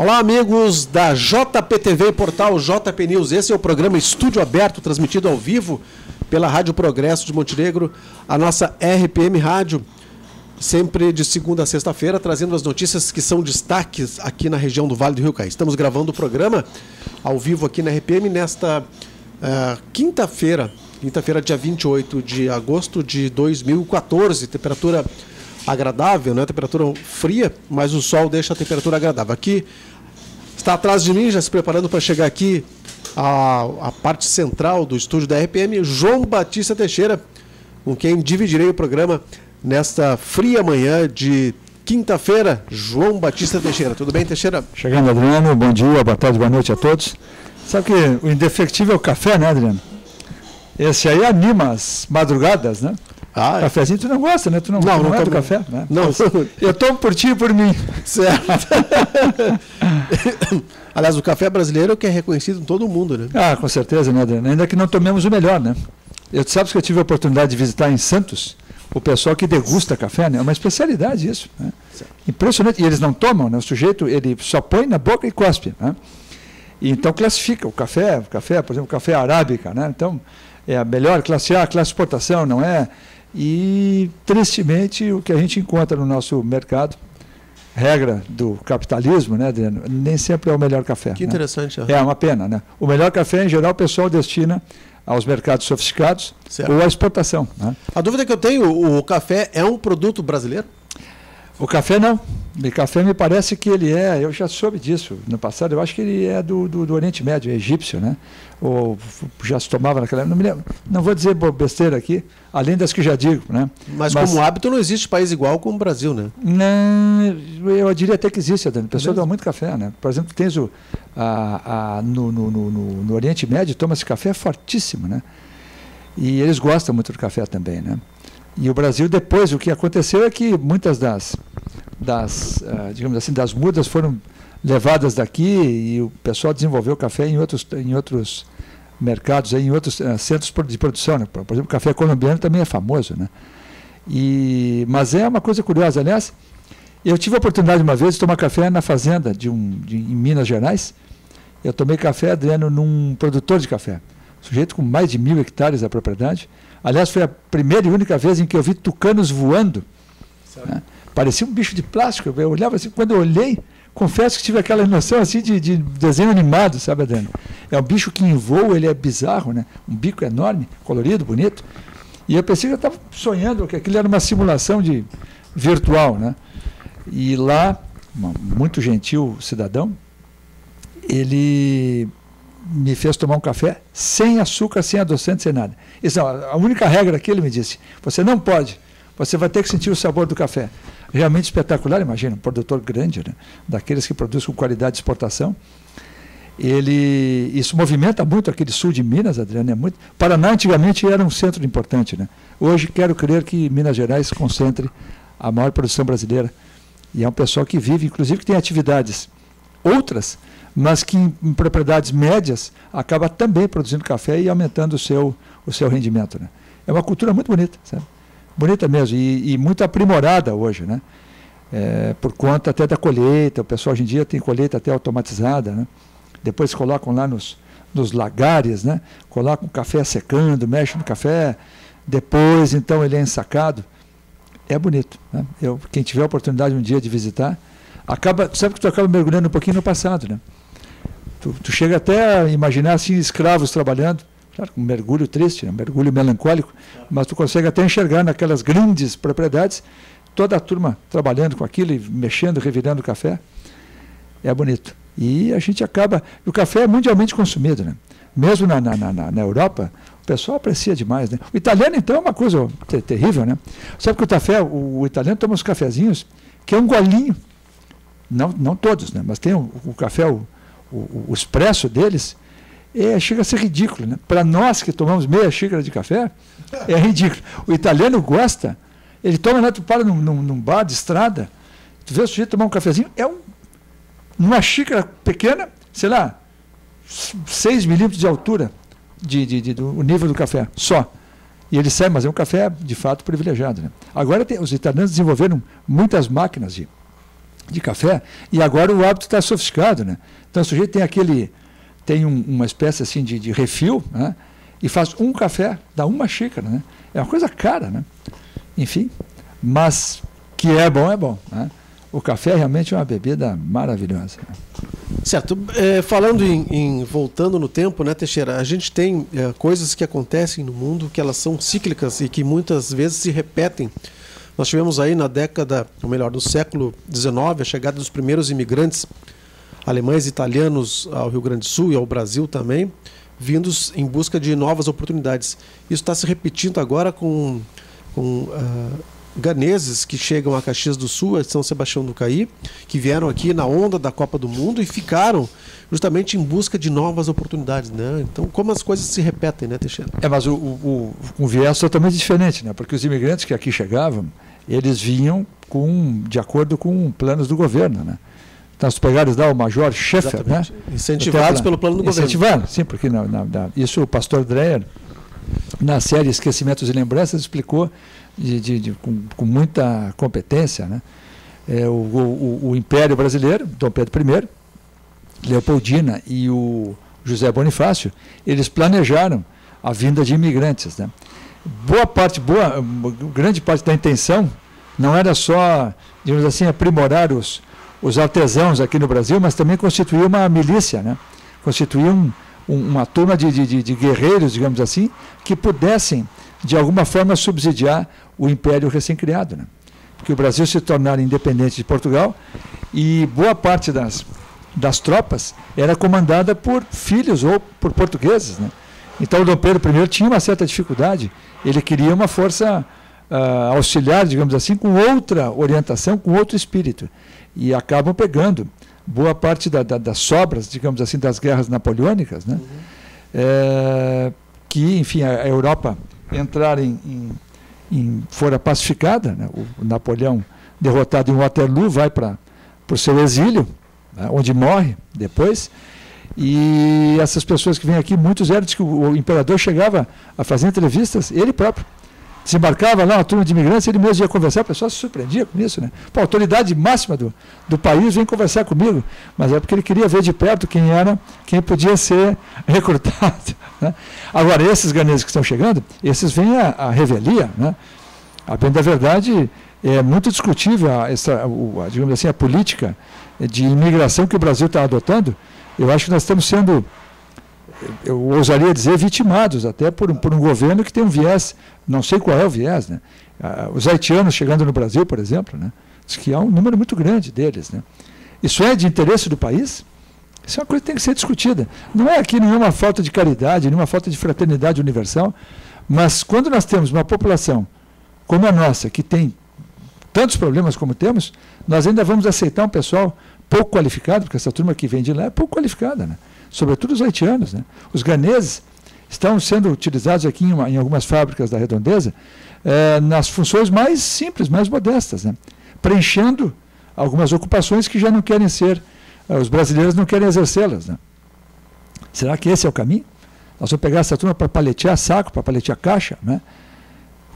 Olá, amigos da JPTV e portal JP News. Esse é o programa Estúdio Aberto, transmitido ao vivo pela Rádio Progresso de Montenegro, a nossa RPM Rádio, sempre de segunda a sexta-feira, trazendo as notícias que são destaques aqui na região do Vale do Rio Caí. Estamos gravando o programa ao vivo aqui na RPM nesta quinta-feira, dia 28 de agosto de 2014, temperatura agradável, né? Temperatura fria, mas o sol deixa a temperatura agradável. Aqui está atrás de mim, já se preparando para chegar aqui a parte central do estúdio da RPM, João Batista Teixeira, com quem dividirei o programa nesta fria manhã de quinta-feira. João Batista Teixeira, tudo bem, Teixeira? Chegando, Adriano, bom dia, boa tarde, boa noite a todos. Sabe que o indefectível é o café, né, Adriano? Esse aí anima as madrugadas, né? Cafezinho tu não gosta, né? Tu não é do café, né? Não. Eu tomo por ti e por mim. Certo. Aliás, o café brasileiro que é reconhecido em todo o mundo, né? Ah, com certeza, né, Adriano? Ainda que não tomemos o melhor, né? Sabes que eu tive a oportunidade de visitar em Santos o pessoal que degusta café, né? É uma especialidade isso, né? Impressionante. E eles não tomam, né? O sujeito, ele só põe na boca e cospe, né? E então classifica o café, por exemplo, o café arábica, né? Então, é a melhor classe A, classe exportação, não é? E, tristemente, o que a gente encontra no nosso mercado, regra do capitalismo, né, Adriano, nem sempre é o melhor café. Que interessante. Né? É uma pena, né? O melhor café, em geral, o pessoal destina aos mercados sofisticados, certo, ou à exportação. Né? A dúvida que eu tenho, o café é um produto brasileiro? O café não. O café me parece que ele eu já soube disso no passado, eu acho que ele é do Oriente Médio, é egípcio, né? Ou já se tomava naquela época, não me lembro. Não vou dizer besteira aqui, além das que já digo, né? Mas como hábito não existe país igual como o Brasil, né? Não, eu diria até que existe, Adriano. O pessoal dá muito café, né? Por exemplo, tens no Oriente Médio, toma-se café fortíssimo, né? E eles gostam muito do café também, né? E o Brasil, depois, o que aconteceu é que muitas digamos assim, das mudas foram levadas daqui e o pessoal desenvolveu café em outros mercados, em outros centros de produção, né? Por exemplo, o café colombiano também é famoso, né? Mas é uma coisa curiosa. Aliás, eu tive a oportunidade uma vez de tomar café na fazenda em Minas Gerais. Eu tomei café, Adriano, num produtor de café, sujeito com mais de 1.000 hectares da propriedade. Aliás, foi a primeira e única vez em que eu vi tucanos voando. Né? Parecia um bicho de plástico. Eu olhava assim, quando eu olhei, confesso que tive aquela noção assim de desenho animado, sabe, Adriano? É um bicho que em voo, ele é bizarro, né? Um bico enorme, colorido, bonito. E eu pensei que eu estava sonhando que aquilo era uma simulação virtual, né? E lá, muito gentil cidadão, ele me fez tomar um café sem açúcar, sem adoçante, sem nada. Isso, a única regra que ele me disse, você não pode, você vai ter que sentir o sabor do café. Realmente espetacular, imagina, um produtor grande, né? Daqueles que produzem com qualidade de exportação. Isso movimenta muito aquele sul de Minas, Adriano, é muito. Paraná antigamente era um centro importante, né? Hoje quero crer que Minas Gerais concentre a maior produção brasileira. E é um pessoal que vive, inclusive que tem atividades outras, mas que em propriedades médias acaba também produzindo café e aumentando o seu rendimento, né? É uma cultura muito bonita, sabe? Bonita mesmo e muito aprimorada hoje, né? Por conta até da colheita. O pessoal hoje em dia tem colheita até automatizada, né? Depois colocam lá nos lagares, né? Colocam o café secando, mexem no café, depois então ele é ensacado. É bonito, né? Quem tiver a oportunidade um dia de visitar, sabe que tu acaba mergulhando um pouquinho no passado, né? Tu chega até a imaginar assim escravos trabalhando, claro, um mergulho triste, um mergulho melancólico, mas tu consegue até enxergar naquelas grandes propriedades toda a turma trabalhando com aquilo e mexendo, revirando o café. É bonito. E a gente acaba... O café é mundialmente consumido, né? Mesmo na Europa, o pessoal aprecia demais, né? O italiano, então, é uma coisa terrível, né? Sabe que o italiano toma uns cafezinhos que é um golinho. Não todos, né? Mas tem o café, o expresso deles, chega a ser ridículo, né? Para nós que tomamos meia xícara de café, é ridículo. O italiano gosta, ele toma, né? Tu para num bar de estrada, tu vê o sujeito tomar um cafezinho, numa xícara pequena, sei lá, 6 milímetros de altura do nível do café, só. E ele sai, mas é um café, de fato, privilegiado, né? Agora os italianos desenvolveram muitas máquinas de café, e agora o hábito está sofisticado, né? Então o sujeito tem uma espécie assim de refil, né? E faz um café, dá uma xícara, né? É uma coisa cara, né? Enfim, mas que é bom, né? O café realmente é uma bebida maravilhosa. Certo. Falando voltando no tempo, né, Teixeira, a gente tem coisas que acontecem no mundo que elas são cíclicas e que muitas vezes se repetem. Nós tivemos aí na década, ou melhor, no século XIX, a chegada dos primeiros imigrantes alemães e italianos ao Rio Grande do Sul e ao Brasil também, vindos em busca de novas oportunidades. Isso está se repetindo agora com ganeses que chegam a Caxias do Sul, a São Sebastião do Caí, que vieram aqui na onda da Copa do Mundo e ficaram justamente em busca de novas oportunidades, né? Então, como as coisas se repetem, né, Teixeira? Mas um viés totalmente diferente, né? Porque os imigrantes que aqui chegavam, eles vinham de acordo com planos do governo, né? Então, os pegaram lá o Major Schaeffer, né? Incentivados pelo plano do governo. Incentivados, sim, porque isso o pastor Dreyer, na série Esquecimentos e Lembranças, explicou com muita competência, né? O Império Brasileiro, Dom Pedro I, Leopoldina e o José Bonifácio, eles planejaram a vinda de imigrantes, né? Grande parte da intenção não era só, digamos assim, aprimorar os artesãos aqui no Brasil, mas também constituir uma milícia, né? Constituir uma turma de guerreiros, digamos assim, que pudessem, de alguma forma, subsidiar o império recém-criado, né? Porque o Brasil se tornara independente de Portugal e boa parte das tropas era comandada por filhos ou por portugueses, né? Então o Dom Pedro I tinha uma certa dificuldade, ele queria uma força auxiliar, digamos assim, com outra orientação, com outro espírito. E acabam pegando boa parte das sobras, digamos assim, das guerras napoleônicas, né? Que, enfim, a Europa entrar fora pacificada, né? O Napoleão, derrotado em Waterloo, vai para o seu exílio, né? Onde morre depois. E essas pessoas que vêm aqui, muitos eram que o imperador chegava a fazer entrevistas, ele próprio. Desembarcava lá uma turma de imigrantes, ele mesmo ia conversar, o pessoal se surpreendia com isso, né? Pô, a autoridade máxima do país vem conversar comigo, mas é porque ele queria ver de perto quem podia ser recrutado, né? Agora, esses ganeses que estão chegando, esses vêm a revelia, né? A bem da verdade, é muito discutível digamos assim, a política de imigração que o Brasil está adotando. Eu acho que nós estamos sendo, eu ousaria dizer, vitimados até por um governo que tem um viés, não sei qual é o viés, né? Os haitianos chegando no Brasil, por exemplo, né? Diz que há um número muito grande deles, né? Isso é de interesse do país? Isso é uma coisa que tem que ser discutida. Não é aqui nenhuma falta de caridade, nenhuma falta de fraternidade universal, mas quando nós temos uma população como a nossa, que tem tantos problemas como temos, nós ainda vamos aceitar um pessoal pouco qualificado, porque essa turma que vem de lá é pouco qualificada, né? Sobretudo os haitianos, né? Os ganeses estão sendo utilizados aqui em algumas fábricas da Redondeza nas funções mais simples, mais modestas, né? Preenchendo algumas ocupações que já não querem ser, os brasileiros não querem exercê-las, né? Será que esse é o caminho? Nós vamos pegar essa turma para paletear saco, para paletear caixa, né?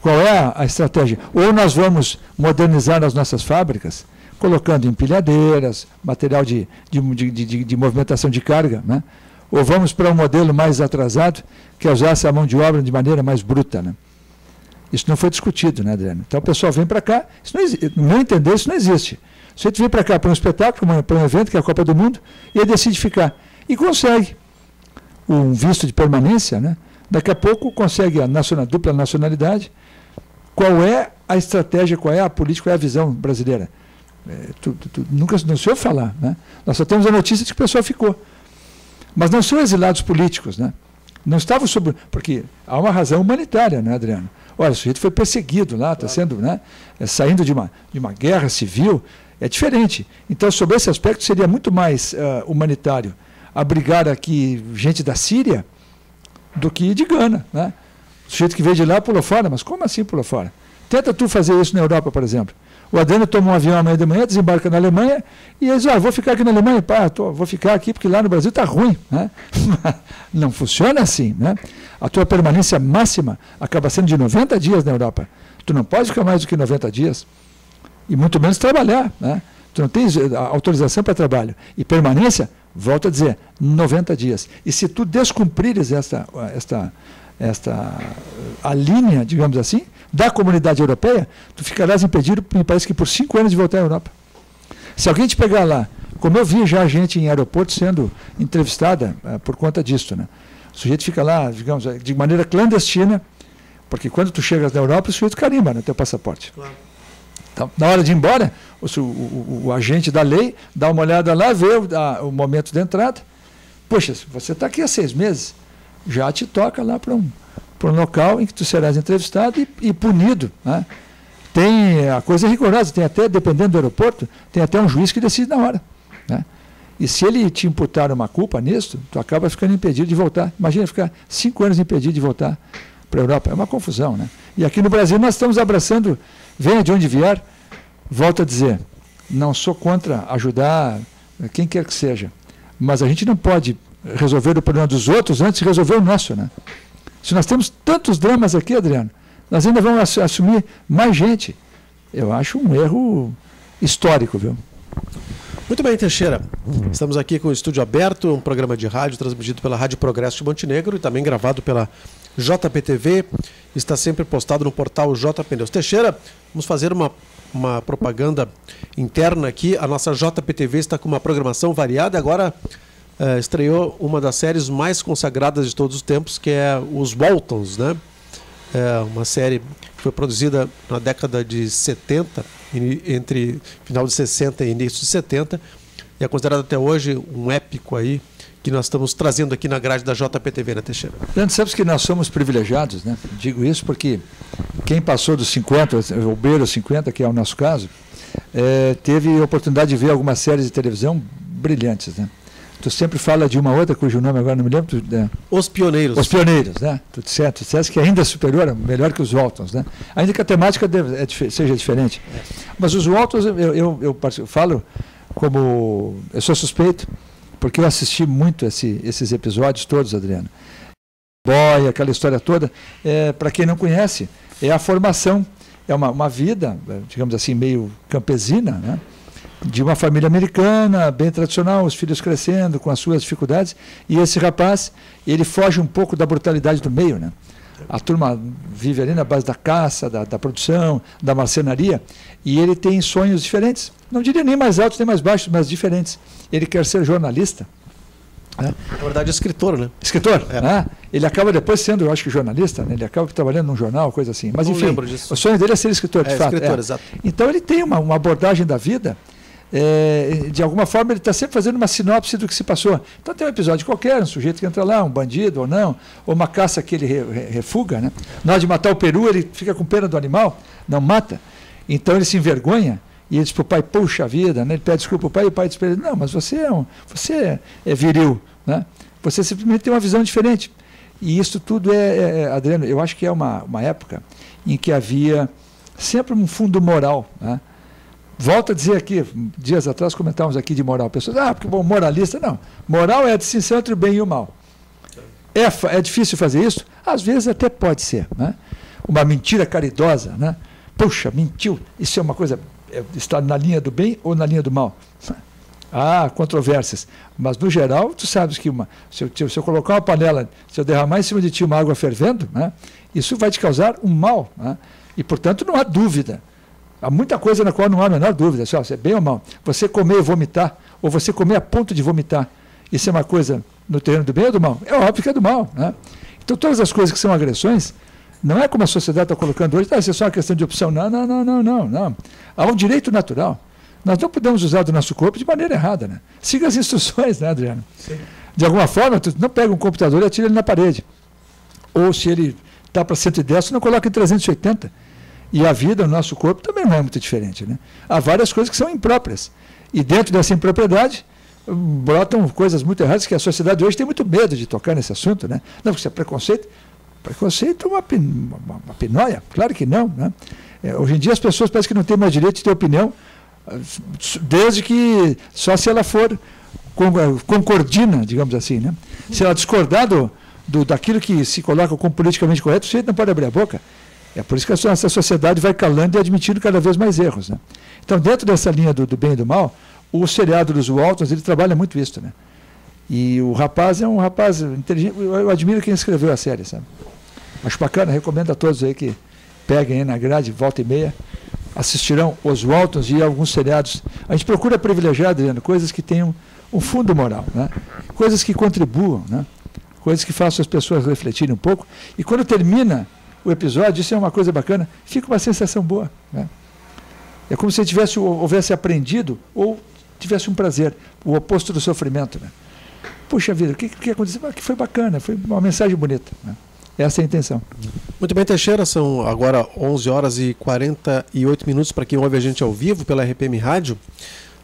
Qual é a estratégia? Ou nós vamos modernizar as nossas fábricas, colocando empilhadeiras, material de movimentação de carga, né? Ou vamos para um modelo mais atrasado, que é usar essa mão de obra de maneira mais bruta, né? Isso não foi discutido, né, Adriano? Então o pessoal vem para cá, isso não existe, no meu entender, isso não existe. O sujeito vem para cá para um espetáculo, para um evento, que é a Copa do Mundo, e ele decide ficar. E consegue um visto de permanência, né? Daqui a pouco consegue a dupla nacionalidade. Qual é a estratégia, qual é a política, qual é a visão brasileira? Nunca não se ouve falar, né? Nós só temos a notícia de que o pessoal ficou. Mas não são exilados políticos, né? Não estavam porque há uma razão humanitária, né, Adriano? Olha, o sujeito foi perseguido lá, está sendo, né, saindo de uma guerra civil, é diferente. Então, sobre esse aspecto, seria muito mais humanitário abrigar aqui gente da Síria do que de Gana, né? O sujeito que veio de lá pulou fora, mas como assim pulou fora? Tenta tu fazer isso na Europa, por exemplo. O Adriano toma um avião amanhã de manhã, desembarca na Alemanha e ele diz, vou ficar aqui na Alemanha, vou ficar aqui porque lá no Brasil está ruim, né? Não funciona assim, né? A tua permanência máxima acaba sendo de 90 dias na Europa. Tu não pode ficar mais do que 90 dias e muito menos trabalhar, né? tu não tens autorização para trabalho e permanência, volto a dizer, 90 dias. E se tu descumprires a linha, digamos assim, da comunidade europeia, tu ficarás impedido, me parece que por 5 anos de voltar à Europa. Se alguém te pegar lá, como eu vi já gente em aeroporto sendo entrevistada por conta disso, né? O sujeito fica lá, digamos, de maneira clandestina, porque quando tu chegas na Europa, o sujeito carimba no teu passaporte. Claro. Então, na hora de ir embora, o agente da lei dá uma olhada lá, vê o momento de entrada. Poxa, você está aqui há 6 meses, já te toca lá para um local em que tu serás entrevistado e punido, né? Tem a coisa rigorosa, tem até, dependendo do aeroporto, tem até um juiz que decide na hora, né? E se ele te imputar uma culpa nisso, tu acaba ficando impedido de voltar. Imagina ficar 5 anos impedido de voltar para a Europa. É uma confusão, né? E aqui no Brasil nós estamos abraçando, venha de onde vier, volto a dizer, não sou contra ajudar quem quer que seja, mas a gente não pode resolver o problema dos outros antes de resolver o nosso, né? Se nós temos tantos dramas aqui, Adriano, nós ainda vamos assumir mais gente. Eu acho um erro histórico, viu? Muito bem, Teixeira. Estamos aqui com o Estúdio Aberto, um programa de rádio transmitido pela Rádio Progresso de Montenegro e também gravado pela JPTV. Está sempre postado no portal JPneus. Teixeira, vamos fazer uma propaganda interna aqui. A nossa JPTV está com uma programação variada. Agora estreou uma das séries mais consagradas de todos os tempos, que é Os Waltons, né? É uma série que foi produzida na década de 70, entre final de 60 e início de 70, e é considerado até hoje um épico aí, que nós estamos trazendo aqui na grade da JPTV, né, Teixeira? Sabes que nós somos privilegiados, né? Digo isso porque quem passou dos 50, ou beira dos 50, que é o nosso caso, teve a oportunidade de ver algumas séries de televisão brilhantes, né? Tu sempre fala de uma outra, cujo nome agora não me lembro. Os Pioneiros. Os Pioneiros, né? Tu disseste que ainda é superior, melhor que os Waltons, né? Ainda que a temática seja diferente. Mas os Waltons, eu falo como... Eu sou suspeito, porque eu assisti muito esses episódios todos, Adriano. Boy, aquela história toda. Para quem não conhece, é a formação, é uma vida, digamos assim, meio campesina, né? De uma família americana, bem tradicional, os filhos crescendo com as suas dificuldades, e esse rapaz, ele foge um pouco da brutalidade do meio, né? A turma vive ali na base da caça, da produção, da marcenaria, e ele tem sonhos diferentes, não diria nem mais altos nem mais baixos, mas diferentes. Ele quer ser jornalista. Né? Na verdade, escritor, né? Escritor, né? Ele acaba depois sendo, eu acho que jornalista, né? Ele acaba trabalhando num jornal, coisa assim. Mas enfim, o sonho dele é ser escritor, de fato. Escritor, exato. Então ele tem uma abordagem da vida. De alguma forma ele está sempre fazendo uma sinopse do que se passou. Então tem um episódio qualquer, um sujeito que entra lá, um bandido ou não, ou uma caça que ele refuga, né? Na hora de matar o peru, ele fica com pena do animal, não mata. Então ele se envergonha e ele diz para o pai, puxa vida, né? Ele pede desculpa ao pai e o pai diz para ele, não, mas você é viril, né? Você simplesmente tem uma visão diferente. E isso tudo Adriano, eu acho que é uma época em que havia sempre um fundo moral, né? Volto a dizer aqui, dias atrás comentávamos aqui de moral. Pessoas, porque bom, moralista, não. Moral é a distinção entre o bem e o mal. É difícil fazer isso? Às vezes até pode ser, né? Uma mentira caridosa, né? Puxa, mentiu. Isso é uma coisa, está na linha do bem ou na linha do mal? Há controvérsias. Mas, no geral, tu sabes que se eu colocar uma panela, se eu derramar em cima de ti uma água fervendo, né? Isso vai te causar um mal, né? E, portanto, não há dúvida. Há muita coisa na qual não há a menor dúvida. Se é bem ou mal. Você comer e vomitar, ou você comer a ponto de vomitar, isso é uma coisa no terreno do bem ou do mal? É óbvio que é do mal, né? Então, todas as coisas que são agressões, não é como a sociedade está colocando hoje, isso é só uma questão de opção. Não. Há um direito natural. Nós não podemos usar do nosso corpo de maneira errada, né? Siga as instruções, né, Adriano? Sim. De alguma forma, tu não pega um computador e atira ele na parede. Ou se ele está para 110, tu não coloca em 380. E a vida, o nosso corpo, também não é muito diferente, né? Há várias coisas que são impróprias. E dentro dessa impropriedade, brotam coisas muito erradas, que a sociedade hoje tem muito medo de tocar nesse assunto, né? Não, porque isso é preconceito. Preconceito é uma pinóia, claro que não, né? Hoje em dia as pessoas parecem que não têm mais direito de ter opinião, desde que só se ela for concordina, digamos assim, né? Se ela discordar daquilo que se coloca como politicamente correto, o sujeito não pode abrir a boca. É por isso que a nossa sociedade vai calando e admitindo cada vez mais erros, né? Então, dentro dessa linha do bem e do mal, o seriado dos Waltons, ele trabalha muito isso, né? E o rapaz é um rapaz inteligente. Eu admiro quem escreveu a série, sabe? Acho bacana, recomendo a todos aí que peguem aí na grade, volta e meia, assistirão os Waltons e alguns seriados. A gente procura privilegiar, Adriano, coisas que tenham um fundo moral, né? Coisas que contribuam, né? Coisas que façam as pessoas refletirem um pouco. E quando termina o episódio, isso é uma coisa bacana, fica uma sensação boa, né? É como se houvesse aprendido ou tivesse um prazer, o oposto do sofrimento, né? Puxa vida, o que aconteceu? Que foi bacana, foi uma mensagem bonita, né? Essa é a intenção. Muito bem, Teixeira, são agora 11 horas e 48 minutos para quem ouve a gente ao vivo pela RPM Rádio.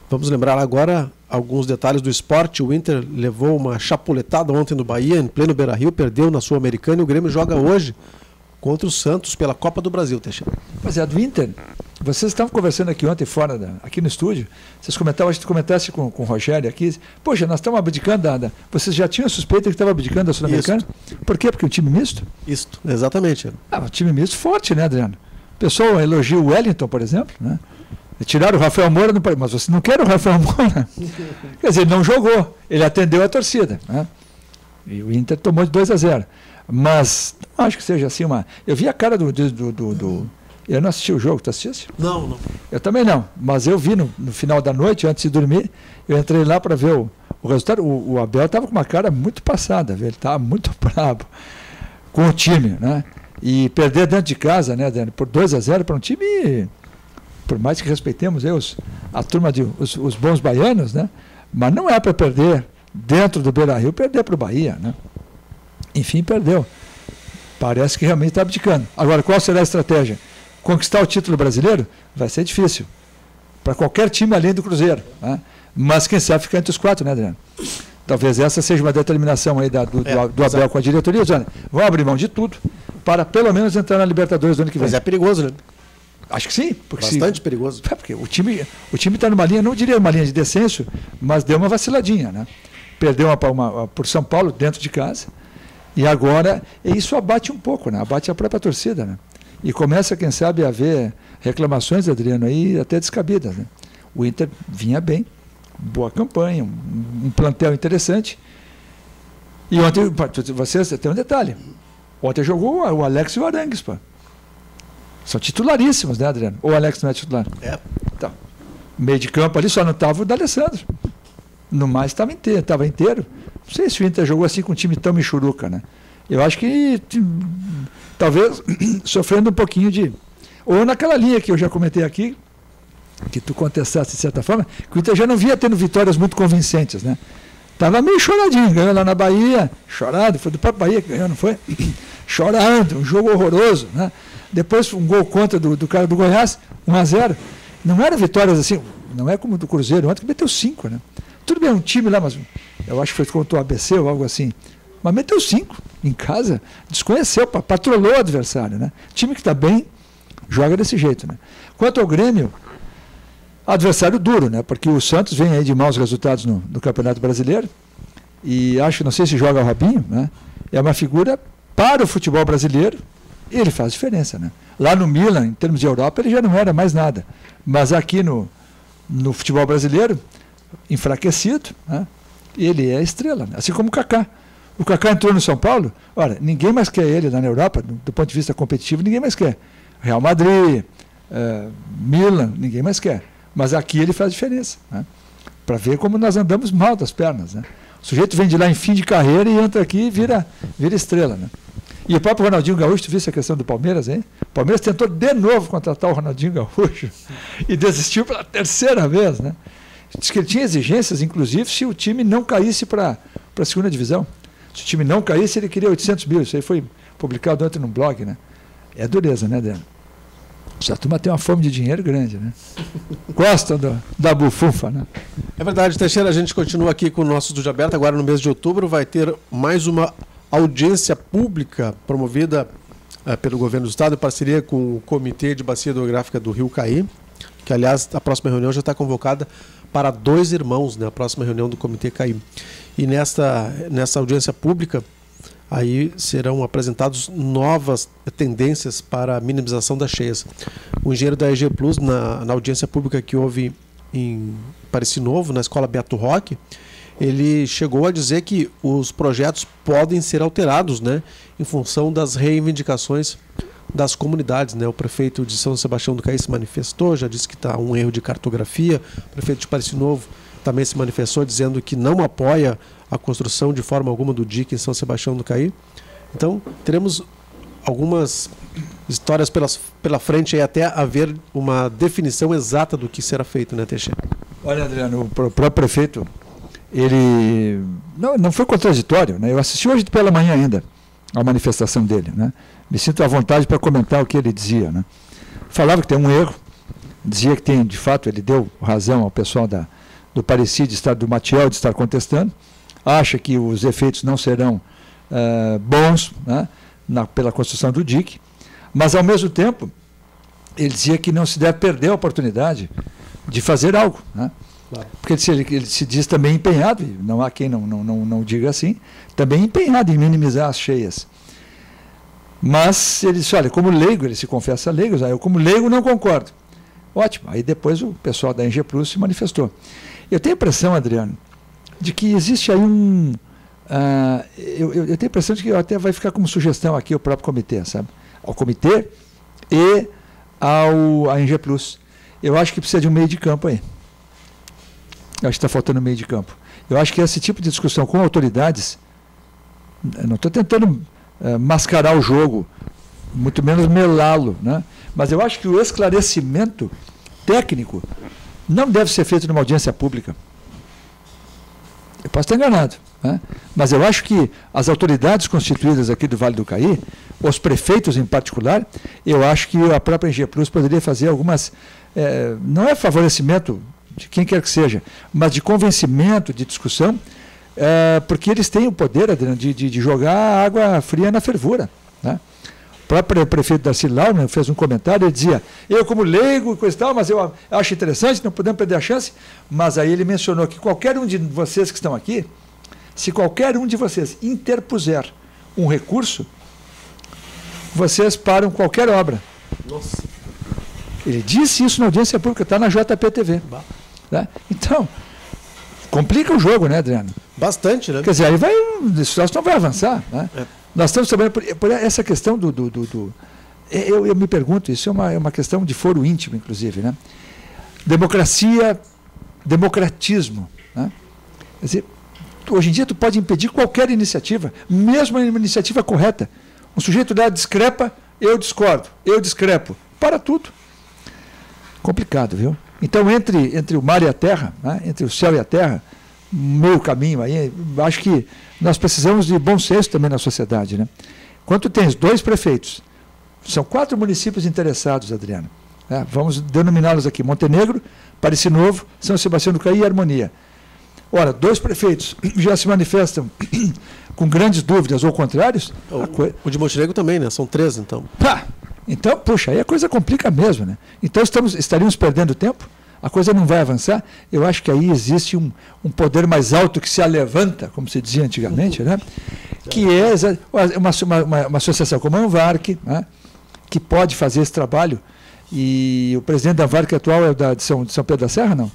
Vamos lembrar agora alguns detalhes do esporte. O Inter levou uma chapuletada ontem no Bahia, em pleno Beira-Rio, perdeu na Sul-Americana e o Grêmio joga hoje contra o Santos pela Copa do Brasil, Teixeira. Mas é do Inter. Vocês estavam conversando aqui ontem aqui no estúdio, vocês comentavam, acho que tu comentasse com o Rogério aqui, poxa, nós estamos abdicando vocês já tinham a suspeita que estava abdicando da Sul-Americana? Por quê? Porque o time misto? Isso, exatamente. Um time misto forte, né, Adriano? O pessoal elogia o Wellington, por exemplo, né? Tiraram o Rafael Moura, mas você não quer o Rafael Moura. Quer dizer, ele não jogou, ele atendeu a torcida, né? E o Inter tomou de 2-0. Mas não acho que seja assim uma... Eu vi a cara do... Eu não assisti o jogo, tu assististe? Não. Eu também não, mas eu vi no final da noite, antes de dormir, eu entrei lá para ver o resultado. O Abel estava com uma cara muito passada, ele estava muito bravo com o time, né? E perder dentro de casa, né, Dani, por 2-0 para um time, por mais que respeitemos a turma os bons baianos, né? Mas não é para perder dentro do Beira-Rio, perder para o Bahia, né? Enfim, perdeu. Parece que realmente está abdicando. Agora, qual será a estratégia? Conquistar o título brasileiro vai ser difícil para qualquer time além do Cruzeiro, né? Mas quem sabe ficar entre os 4, né, Adriano? Talvez essa seja uma determinação aí do Abel com a diretoria. Olha, vão abrir mão de tudo para pelo menos entrar na Libertadores do ano que vem. Mas é perigoso, né? Acho que sim. Bastante perigoso. Porque o time está numa linha, não diria uma linha de descenso, mas deu uma vaciladinha, né? Perdeu por São Paulo dentro de casa e agora isso abate um pouco, né? Abate a própria torcida, né? E começa, quem sabe, a haver reclamações, Adriano, aí até descabidas, né? O Inter vinha bem, boa campanha, um plantel interessante. E ontem, vocês tem um detalhe, ontem jogou o Alex e o Arangues, pô. São titularíssimos, né, Adriano? Ou o Alex não é titular? É. Então, meio de campo ali só não estava o D'Alessandro. No mais estava inteiro. Não sei se o Inter jogou assim com um time tão michuruca, né? Eu acho que talvez sofrendo um pouquinho de... Ou naquela linha que eu já comentei aqui, que tu contestaste de certa forma, que o Inter já não vinha tendo vitórias muito convincentes, né? Estava meio choradinho, ganhou lá na Bahia, chorado, foi do próprio Bahia que ganhou, não foi? Chorando, um jogo horroroso, né? Depois um gol contra do cara do Goiás, 1-0. Não eram vitórias assim, não é como do Cruzeiro, ontem que meteu 5, né? Tudo bem, um time lá, mas eu acho que foi contra o ABC ou algo assim. Mas meteu 5 em casa, desconheceu, patrolou o adversário, né? Time que está bem, joga desse jeito, né? Quanto ao Grêmio, adversário duro, né? Porque o Santos vem aí de maus resultados no Campeonato Brasileiro e acho, não sei se joga o Robinho, né? É uma figura para o futebol brasileiro e ele faz diferença, né? Lá no Milan, em termos de Europa, ele já não era mais nada. Mas aqui no futebol brasileiro, enfraquecido, né? Ele é estrela, né? Assim como o Kaká. O Kaká entrou no São Paulo, olha, ninguém mais quer ele lá na Europa, do ponto de vista competitivo, ninguém mais quer. Real Madrid, Milan, ninguém mais quer. Mas aqui ele faz diferença, né? Para ver como nós andamos mal das pernas, né? O sujeito vem de lá em fim de carreira e entra aqui e vira estrela, né? E o próprio Ronaldinho Gaúcho, tu viu essa questão do Palmeiras, hein? O Palmeiras tentou de novo contratar o Ronaldinho Gaúcho e desistiu pela 3ª vez, né? Diz que ele tinha exigências, inclusive, se o time não caísse para a 2ª divisão. Se o time não caísse, ele queria 800 mil. Isso aí foi publicado ontem num blog, né? É dureza, né, Daniel? Essa turma tem uma fome de dinheiro grande, né? Gostam da bufunfa, né? É verdade, Teixeira, a gente continua aqui com o nosso Estúdio Aberto. Agora, no mês de outubro, vai ter mais uma audiência pública promovida pelo Governo do Estado em parceria com o Comitê de Bacia Hidrográfica do Rio Caí, que, aliás, a próxima reunião já está convocada para 2 irmãos, né? A próxima reunião do Comitê Caí. E nessa audiência pública, aí serão apresentadas novas tendências para a minimização das cheias. O engenheiro da EG Plus, na audiência pública que houve em Pareci Novo, na Escola Beto Roque, ele chegou a dizer que os projetos podem ser alterados, né, em função das reivindicações das comunidades, né? O prefeito de São Sebastião do Caí se manifestou, já disse que está um erro de cartografia. O prefeito de Pareci Novo também se manifestou dizendo que não apoia a construção de forma alguma do dique em São Sebastião do Caí. Então, teremos algumas histórias pela frente e até haver uma definição exata do que será feito, né, Teixeira? Olha, Adriano, o próprio prefeito, ele não foi contraditório, né? Eu assisti hoje pela manhã ainda a manifestação dele, né? Me sinto à vontade para comentar o que ele dizia, né? Falava que tem um erro, dizia que tem, de fato, ele deu razão ao pessoal do Pareci, do Matiel, de estar contestando, acha que os efeitos não serão bons, né, pela construção do dique, mas, ao mesmo tempo, ele dizia que não se deve perder a oportunidade de fazer algo, né? Claro. Porque ele se diz também empenhado, e não há quem não diga assim, também empenhado em minimizar as cheias. Mas ele disse, olha, como leigo, ele se confessa leigo, eu como leigo não concordo. Ótimo, aí depois o pessoal da EG Plus se manifestou. Eu tenho a impressão, Adriano, de que existe aí eu tenho a impressão de que até vai ficar como sugestão aqui o próprio comitê, sabe? Ao comitê e à EG Plus. Eu acho que precisa de um meio de campo aí. Eu acho que está faltando um meio de campo. Eu acho que esse tipo de discussão com autoridades, não estou tentando mascarar o jogo, muito menos melá-lo, né? Mas eu acho que o esclarecimento técnico não deve ser feito numa audiência pública. Eu posso estar enganado, né? Mas eu acho que as autoridades constituídas aqui do Vale do Caí, os prefeitos em particular, eu acho que a própria EG Plus poderia fazer algumas, não é favorecimento de quem quer que seja, mas de convencimento, de discussão, porque eles têm o poder, Adriano, de jogar água fria na fervura, né? O próprio prefeito Darcy Launer fez um comentário, ele dizia, eu como leigo e coisa e tal, mas eu acho interessante, não podemos perder a chance, mas aí ele mencionou que qualquer um de vocês que estão aqui, se qualquer um de vocês interpuser um recurso, vocês param qualquer obra. Nossa. Ele disse isso na audiência pública, está na JPTV. Né? Então, complica o jogo, né, Adriano? Bastante, né? Quer dizer, aí o situação não vai avançar, né? Nós estamos sabendo por essa questão eu me pergunto, isso é uma questão de foro íntimo, inclusive, né? Democracia, democratismo, né? Quer dizer, hoje em dia tu pode impedir qualquer iniciativa, mesmo a iniciativa correta. Um sujeito dela discrepa, eu discordo, eu discrepo, para tudo. Complicado, viu? Então, entre o mar e a terra, né? Entre o céu e a terra, meio caminho aí, acho que nós precisamos de bom senso também na sociedade, né? Quando tu tens 2 prefeitos, são 4 municípios interessados, Adriano, né? Vamos denominá-los aqui, Montenegro, Pareci Novo, São Sebastião do Caí e Harmonia. Ora, 2 prefeitos já se manifestam com grandes dúvidas ou contrários. O de Montenegro também, né? São 3, então. Então, puxa, aí a coisa complica mesmo, né? Então estaríamos perdendo tempo? A coisa não vai avançar. Eu acho que aí existe um poder mais alto que se alevanta, como se dizia antigamente, né? Que é uma associação como a ANVARC, né? Que pode fazer esse trabalho. E o presidente da ANVARC atual é de São Pedro da Serra, não?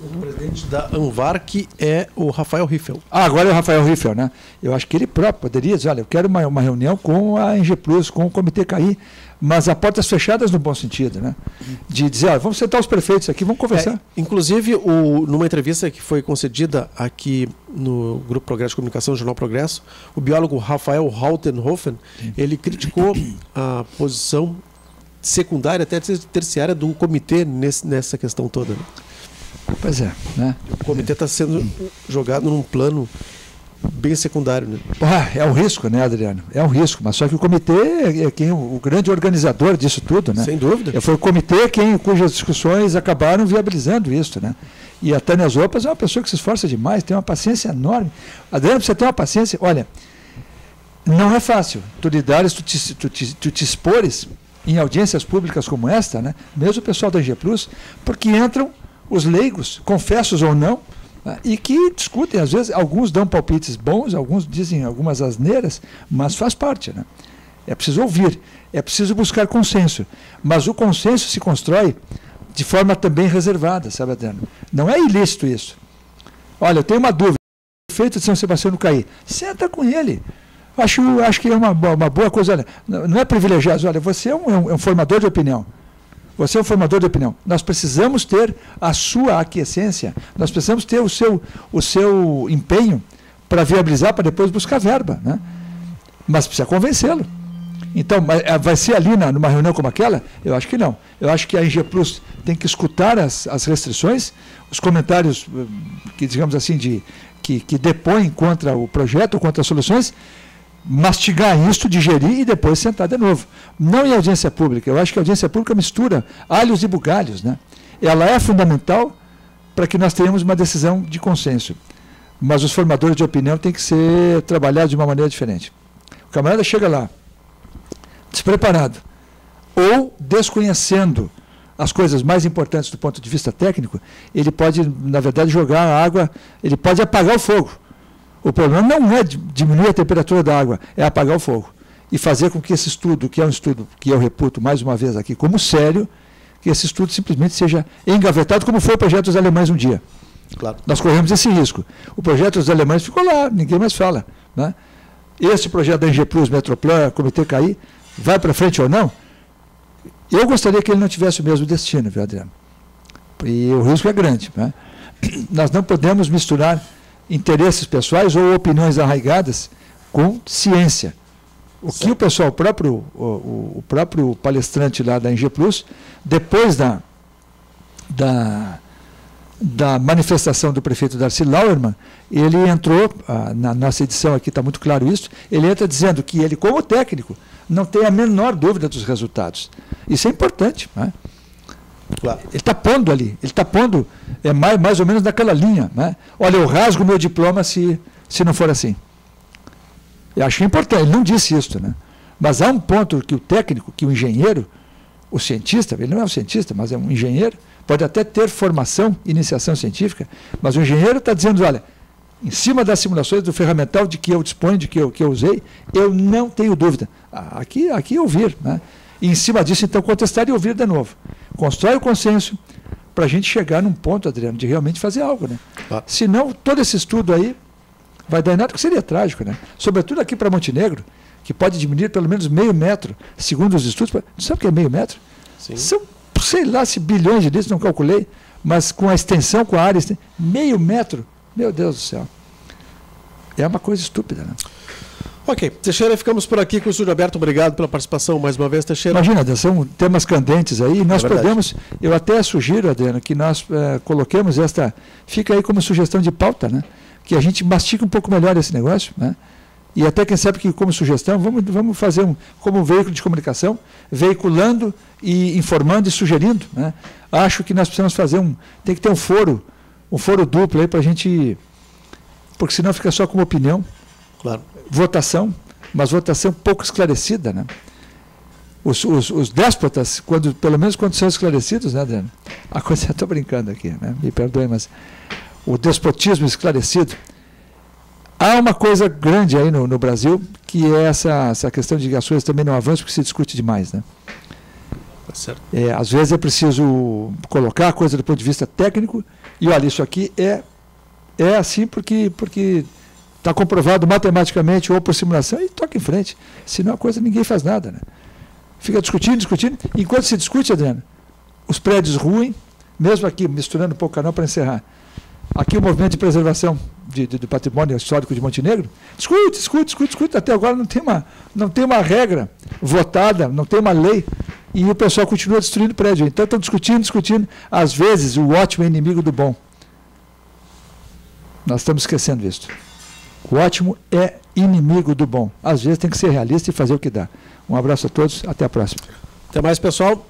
O presidente da ANVARC é o Rafael Riffel. Agora é o Rafael Riffel, né? Eu acho que ele próprio poderia dizer, olha, eu quero uma reunião com a EG Plus, com o Comitê CAI, mas a portas fechadas no bom sentido, né? De dizer, olha, vamos sentar os prefeitos aqui, vamos conversar. Inclusive, numa entrevista que foi concedida aqui no Grupo Progresso de Comunicação, no Jornal Progresso, o biólogo Rafael Rautenhofen, ele criticou a posição secundária, até terciária do comitê nessa questão toda, né? Pois é, né? O comitê está sendo jogado num plano bem secundário, né? É um risco, né, Adriano? É um risco, mas só que o comitê é o grande organizador disso tudo, né? Sem dúvida. Foi o comitê cujas discussões acabaram viabilizando isso, né? E a Tânia Zopas é uma pessoa que se esforça demais, tem uma paciência enorme. Adriano, você tem uma paciência, olha, não é fácil tu lidares, tu te expores em audiências públicas como esta, né? Mesmo o pessoal da EG Plus, porque entram os leigos, confessos ou não, E que discutem, às vezes, alguns dão palpites bons, alguns dizem algumas asneiras, mas faz parte, né? É preciso ouvir, é preciso buscar consenso. Mas o consenso se constrói de forma também reservada, sabe, Adriano? Não é ilícito isso. Olha, eu tenho uma dúvida. O prefeito de São Sebastião cair, senta com ele. Acho que é uma boa coisa. Olha, não é privilegiado. Olha, você é um formador de opinião. Você é um formador de opinião. Nós precisamos ter a sua aquiescência, nós precisamos ter o seu empenho para viabilizar, para depois buscar verba, né? Mas precisa convencê-lo. Então, vai ser ali numa reunião como aquela? Eu acho que não. Eu acho que a ING Plus tem que escutar as restrições, os comentários que, digamos assim, que depõem contra o projeto, contra as soluções, mastigar isso, digerir e depois sentar de novo. Não em audiência pública. Eu acho que a audiência pública mistura alhos e bugalhos, né? Ela é fundamental para que nós tenhamos uma decisão de consenso. Mas os formadores de opinião têm que ser trabalhados de uma maneira diferente. O camarada chega lá, despreparado, ou desconhecendo as coisas mais importantes do ponto de vista técnico, ele pode, na verdade, jogar a água, ele pode apagar o fogo. O problema não é diminuir a temperatura da água, é apagar o fogo. E fazer com que esse estudo, que é um estudo que eu reputo mais uma vez aqui como sério, que esse estudo simplesmente seja engavetado, como foi o projeto dos alemães um dia. Claro. Nós corremos esse risco. O projeto dos alemães ficou lá, ninguém mais fala, né? Esse projeto da ING Plus, Metroplan, Comitê CAI, vai para frente ou não? Eu gostaria que ele não tivesse o mesmo destino, viu, Adriano? E o risco é grande, né? Nós não podemos misturar interesses pessoais ou opiniões arraigadas com ciência. O certo. Que o pessoal, o próprio palestrante lá da ING Plus, depois da manifestação do prefeito Darcy Lauermann, ele entrou, na nossa edição aqui está muito claro isso, ele entra dizendo que ele, como técnico, não tem a menor dúvida dos resultados. Isso é importante, né? Claro. Ele está pondo ali, ele está pondo mais ou menos naquela linha, né? Olha, eu rasgo meu diploma se não for assim. Eu acho importante, ele não disse isso, né? Mas há um ponto que o técnico, que o engenheiro, o cientista, ele não é um cientista, mas é um engenheiro, pode até ter formação, iniciação científica, mas o engenheiro está dizendo, olha, em cima das simulações do ferramental de que eu disponho, de que eu usei, eu não tenho dúvida. Aqui ouvir, né? E em cima disso, então, contestar e ouvir de novo. Constrói o consenso para a gente chegar num ponto, Adriano, de realmente fazer algo, né? Senão, todo esse estudo aí vai dar em nada, que seria trágico, né? Sobretudo aqui para Montenegro, que pode diminuir pelo menos meio metro, segundo os estudos. Sabe o que é meio metro? Sim. São, sei lá, se bilhões de litros, não calculei, mas com a extensão, com a área, meio metro, meu Deus do céu. É uma coisa estúpida, né? Ok, Teixeira, ficamos por aqui com o Estúdio Aberto. Obrigado pela participação mais uma vez, Teixeira. Imagina, são temas candentes aí. Nós podemos, eu até sugiro, Adriano, que nós coloquemos esta, fica aí como sugestão de pauta, né? Que a gente mastique um pouco melhor esse negócio, né? E até quem sabe que como sugestão, vamos fazer como um veículo de comunicação, veiculando e informando e sugerindo, né? Acho que nós precisamos fazer tem que ter um foro duplo aí para a gente, porque senão fica só como opinião. Claro. Votação, mas votação pouco esclarecida, né? Os déspotas, pelo menos quando são esclarecidos, né, Adriano? A coisa, estou brincando aqui, né? Me perdoe, mas o despotismo esclarecido. Há uma coisa grande aí no Brasil, que é essa questão de que as coisas também não avançam, porque se discute demais, né? Tá certo. Às vezes é preciso colocar a coisa do ponto de vista técnico, e olha, isso aqui é assim porque está comprovado matematicamente ou por simulação, e toca em frente. Senão a coisa, ninguém faz nada, né? Fica discutindo. Enquanto se discute, Adriano, os prédios ruem, mesmo aqui, misturando um pouco o canal para encerrar. Aqui o movimento de preservação do patrimônio histórico de Montenegro, discute. Até agora não tem uma regra votada, não tem uma lei, e o pessoal continua destruindo prédio. Então estão discutindo. Às vezes o ótimo é inimigo do bom. Nós estamos esquecendo isso. O ótimo é inimigo do bom. Às vezes tem que ser realista e fazer o que dá. Um abraço a todos, até a próxima. Até mais, pessoal.